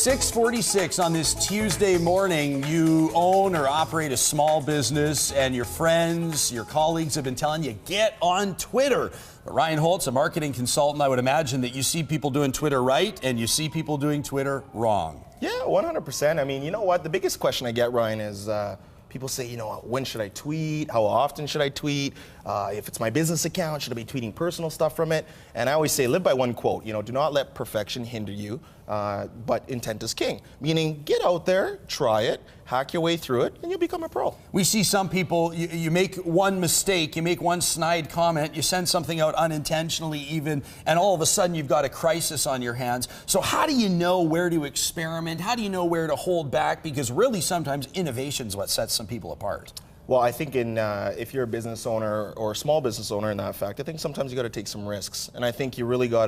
.46 on this Tuesday morning. You own or operate a small business, and your friends, your colleagues have been telling you, get on Twitter. But Ryan Holtz, a marketing consultant, I would imagine that you see people doing Twitter right and you see people doing Twitter wrong. Yeah, 100%. I mean, you know what? The biggest question I get, Ryan, is people say, you know, when should I tweet? How often should I tweet? If it's my business account, should I be tweeting personal stuff from it? And I always say, live by one quote, you know, do not let perfection hinder you, but intent is king. Meaning, get out there, try it, hack your way through it, and you'll become a pro. We see some people, you make one mistake, you make one snide comment, you send something out unintentionally even, and all of a sudden you've got a crisis on your hands. So how do you know where to experiment? How do you know where to hold back? Because really sometimes innovation is what sets some people apart. Well, I think if you're a business owner or a small business owner in that fact, I think sometimes you got to take some risks. And I think you really got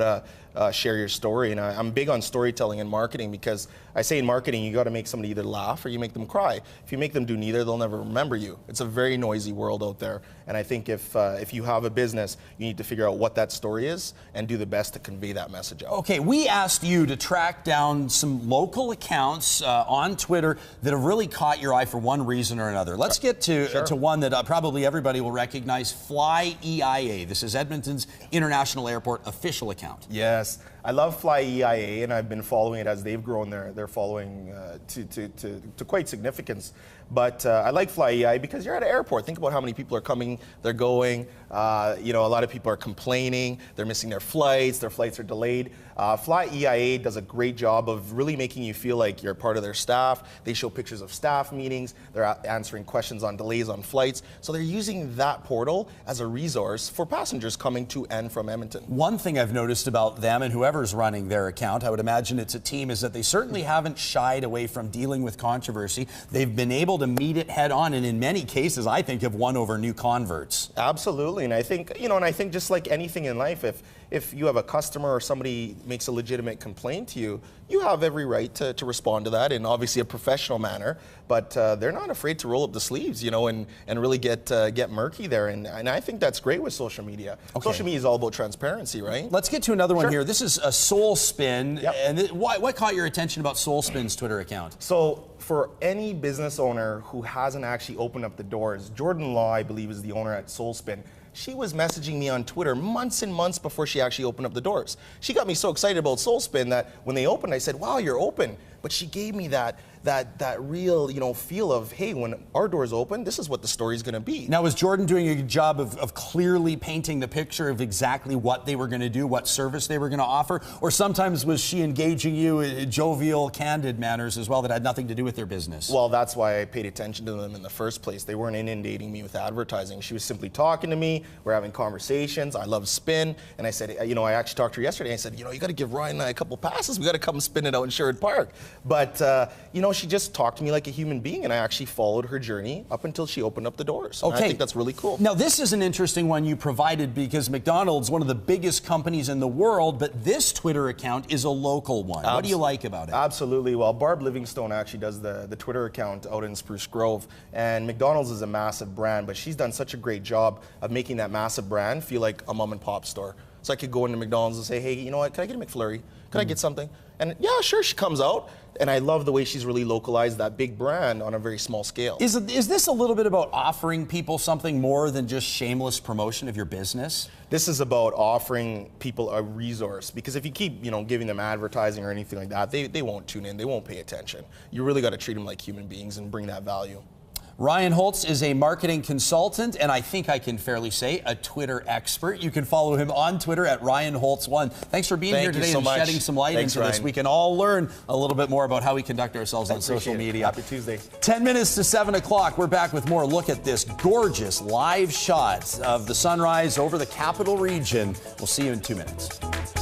to share your story. And I'm big on storytelling and marketing, because I say in marketing, you got to make somebody either laugh or you make them cry. If you make them do neither, they'll never remember you. It's a very noisy world out there. And I think if you have a business, you need to figure out what that story is and do the best to convey that message out. Okay, we asked you to track down some local accounts on Twitter that have really caught your eye for one reason or another. Let's get to one that probably everybody will recognize, Fly EIA. This is Edmonton's International Airport official account. Yes, I love Fly EIA, and I've been following it as they've grown their following to quite significance. But I like Fly EIA because you're at an airport. Think about how many people are coming, they're going. You know, a lot of people are complaining, they're missing their flights are delayed. Fly EIA does a great job of really making you feel like you're part of their staff. They show pictures of staff meetings, they're answering questions on delays on flights. So they're using that portal as a resource for passengers coming to and from Edmonton. One thing I've noticed about them and whoever's running their account, I would imagine it's a team, is that they certainly haven't shied away from dealing with controversy. They've been able to meet it head on, and in many cases, I think, have won over new converts. Absolutely, and I think, you know, and I think just like anything in life, if you have a customer or somebody makes a legitimate complaint to you, you have every right to respond to that in obviously a professional manner, but they're not afraid to roll up the sleeves, you know, and really get murky there, and I think that's great with social media. Okay. Social media is all about transparency, right? Let's get to another one here. This is a SoulSpin, yep. And what caught your attention about SoulSpin's Twitter account? So, for any business owner who hasn't actually opened up the doors, Jordan Law, I believe, is the owner at SoulSpin. She was messaging me on Twitter months and months before she actually opened up the doors. She got me so excited about SoulSpin that when they opened, I said, wow, you're open. But she gave me that real, you know, feel of, hey, when our doors open, this is what the story's going to be. Now, was Jordan doing a good job of clearly painting the picture of exactly what they were going to do, what service they were going to offer? Or sometimes was she engaging you in jovial, candid manners as well that had nothing to do with their business? Well, that's why I paid attention to them in the first place. They weren't inundating me with advertising. She was simply talking to me. We're having conversations. I love spin. And I said, you know, I actually talked to her yesterday. I said, you know, you got to give Ryan and I a couple passes. We got to come spin it out in Sherwood Park. But, you know, she just talked to me like a human being, and I actually followed her journey up until she opened up the doors. Okay. And I think that's really cool. Now, this is an interesting one you provided, because McDonald's, one of the biggest companies in the world, but this Twitter account is a local one. What do you like about it? Absolutely. Well, Barb Livingstone actually does the Twitter account out in Spruce Grove, and McDonald's is a massive brand, but she's done such a great job of making that massive brand feel like a mom and pop store. So I could go into McDonald's and say, hey, you know what, can I get a McFlurry? Can I get something? And yeah, sure, she comes out. And I love the way she's really localized that big brand on a very small scale. Is this a little bit about offering people something more than just shameless promotion of your business? This is about offering people a resource, because if you keep, you know, giving them advertising or anything like that, they won't tune in, they won't pay attention. You really got to treat them like human beings and bring that value. Ryan Holtz is a marketing consultant, and I think I can fairly say a Twitter expert. You can follow him on Twitter at RyanHoltz1. Thanks for being here today and shedding some light into this. We can all learn a little bit more about how we conduct ourselves on social media. Happy Tuesday. 10 minutes to 7 o'clock. We're back with more. Look at this gorgeous live shot of the sunrise over the Capital Region. We'll see you in 2 minutes.